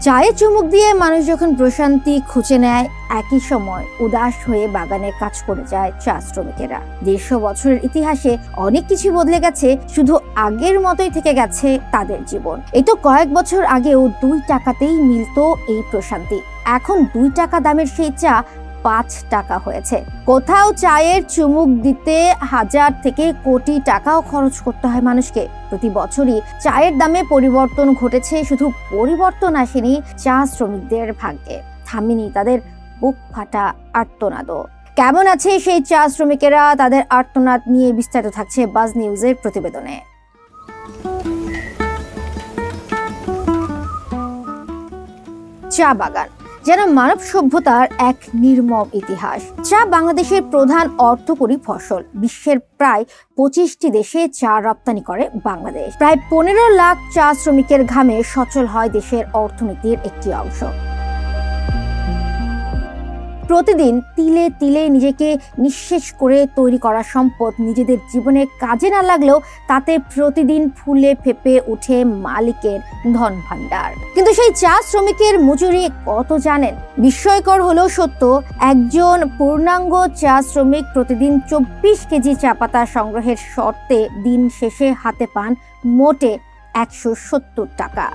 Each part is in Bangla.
চায়ে চুমুক দিয়ে মানুষ যখন প্রশান্তি খুঁজে নেয়, একই সময় উদাস হয়ে বাগানে কাজ করে যায় চা শ্রমিকেরা। 150 বছরের ইতিহাসে অনেক কিছু বদলে গেছে, শুধু আগের মতোই থেকে গেছে তাদের জীবন। এই তো কয়েক বছর আগেও 2 টাকাতেই মিলতো এই প্রশান্তি, এখন 2 টাকা দামের সেই চা 5 টাকা হয়েছে। কোথাও চায়ের চুমুক দিতে হাজার থেকে কোটি টাকাও খরচ করতে হয় মানুষকে। প্রতি বছরই চায়ের দামে পরিবর্তন ঘটেছে, শুধু পরিবর্তন আসেনি চা শ্রমিকদের ভাগ্যে, থামেনি তাদের বুক ফাটা আর্তনাদও। কেমন আছে সেই চা শ্রমিকেরা, তাদের আর্তনাদ নিয়ে বিস্তারিত থাকছে বাজ নিউজের প্রতিবেদনে। চা বাগান যেন মানব সভ্যতার এক নির্মম ইতিহাস। চা বাংলাদেশের প্রধান অর্থকরী ফসল। বিশ্বের প্রায় 25টি দেশে চা রপ্তানি করে বাংলাদেশ। প্রায় 15 লাখ চা শ্রমিকের ঘামে সচল হয় দেশের অর্থনীতির একটি অংশ। প্রতিদিন তিলে তিলে নিজেকে নিঃশেষ করে তৈরি করা সম্পদ নিজেদের জীবনে কাজে না লাগলেও তাতে প্রতিদিন ফুলে ফেপে উঠে মালিকের ধন ভাণ্ডার। কিন্তু সেই চা শ্রমিকের মজুরি কত জানেন? বিস্ময়কর হলেও সত্য, একজন পূর্ণাঙ্গ চা শ্রমিক প্রতিদিন 24 কেজি চা পাতা সংগ্রহের শর্তে দিন শেষে হাতে পান মোটে 170 টাকা।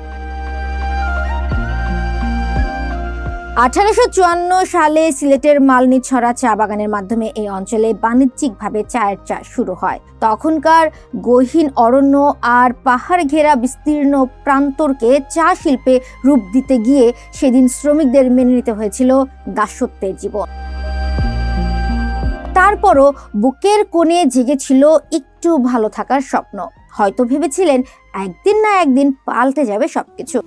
1854 সালে সিলেটের মালনীছড়া চা বাগানের মাধ্যমে এই অঞ্চলে বাণিজ্যিকভাবে চায়ের চাষ শুরু হয়। তখনকার গহীন অরণ্য আর পাহাড় ঘেরা বিস্তীর্ণ প্রান্তরকে চা শিল্পে রূপ দিতে গিয়ে সেদিন শ্রমিকদের মেনে নিতে হয়েছিল দাসত্বের জীবন। তারপরও বুকের কোণে জেগেছিল একটু ভালো থাকার স্বপ্ন। হয়তো ভেবেছিলেন একদিন না একদিন পাল্টে যাবে সবকিছু।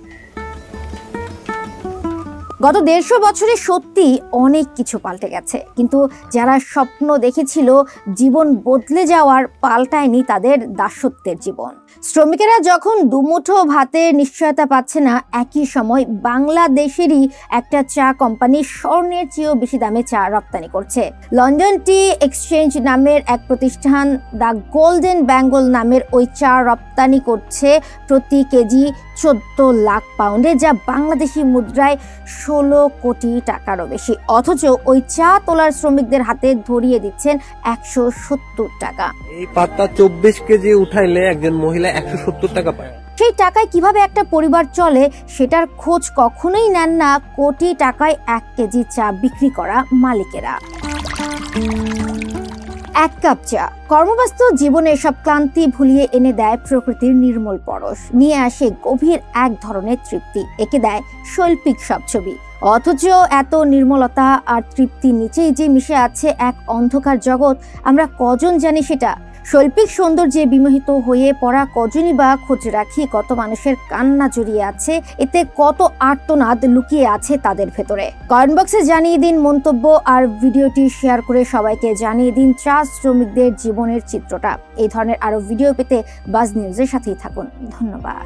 গত 150 বছরে সত্যি অনেক কিছু পাল্টে গেছে, কিন্তু যারা স্বপ্ন দেখেছিল জীবন বদলে যাওয়ার, পাল্টায়নি তাদের দাসত্বের জীবন। শ্রমিকেরা যখন দুমুঠো ভাতের নিশ্চয়তা পাচ্ছে না, একই সময় বাংলাদেশেরই একটা চা কোম্পানি স্বর্ণের চেয়েও বেশি দামে চা রপ্তানি করছে। লন্ডন টি এক্সচেঞ্জ নামের এক প্রতিষ্ঠান দ্য গোল্ডেন বেঙ্গল নামের ওই চা রপ্তানি করছে প্রতি কেজি 14 লাখ পাউন্ডে, যা বাংলাদেশি মুদ্রায় 16 কোটি টাকারও বেশি। অথচ ওই চা তোলার শ্রমিকদের হাতে ধরিয়ে দিচ্ছেন 170 টাকা। এই পাতা 24 কেজি উঠাইলে একজন মহিলা 170 টাকা পায়। সেই টাকায় কিভাবে একটা পরিবার চলে সেটার খোঁজ কখনোই নেন না কোটি টাকায় 1 কেজি চা বিক্রি করা মালিকেরা। 1 কাপ চা কর্মব্যস্ত জীবনে সব ক্লান্তি ভুলিয়ে এনে দেয় প্রকৃতির নির্মল পরশ, নিয়ে আসে গভীর এক ধরনের তৃপ্তি, একে দেয় শৈল্পিক সব ছবি। অথচ এত নির্মলতা আর তৃপ্তির নিচেই যে মিশে আছে এক অন্ধকার জগৎ, আমরা কজন জানি সেটা? শৈল্পিক সৌন্দর্যে বিমোহিত হয়ে পড়া কজনই বা খোঁজ রাখি কত মানুষের কান্না জড়িয়ে আছে, এতে কত আর্তনাদ লুকিয়ে আছে তাদের ভেতরে। কমেন্ট বক্সে জানিয়ে দিন মন্তব্য আর ভিডিওটি শেয়ার করে সবাইকে জানিয়ে দিন চা শ্রমিকদের জীবনের চিত্রটা। এই ধরনের আরো ভিডিও পেতে বাজ নিউজের সাথেই থাকুন। ধন্যবাদ।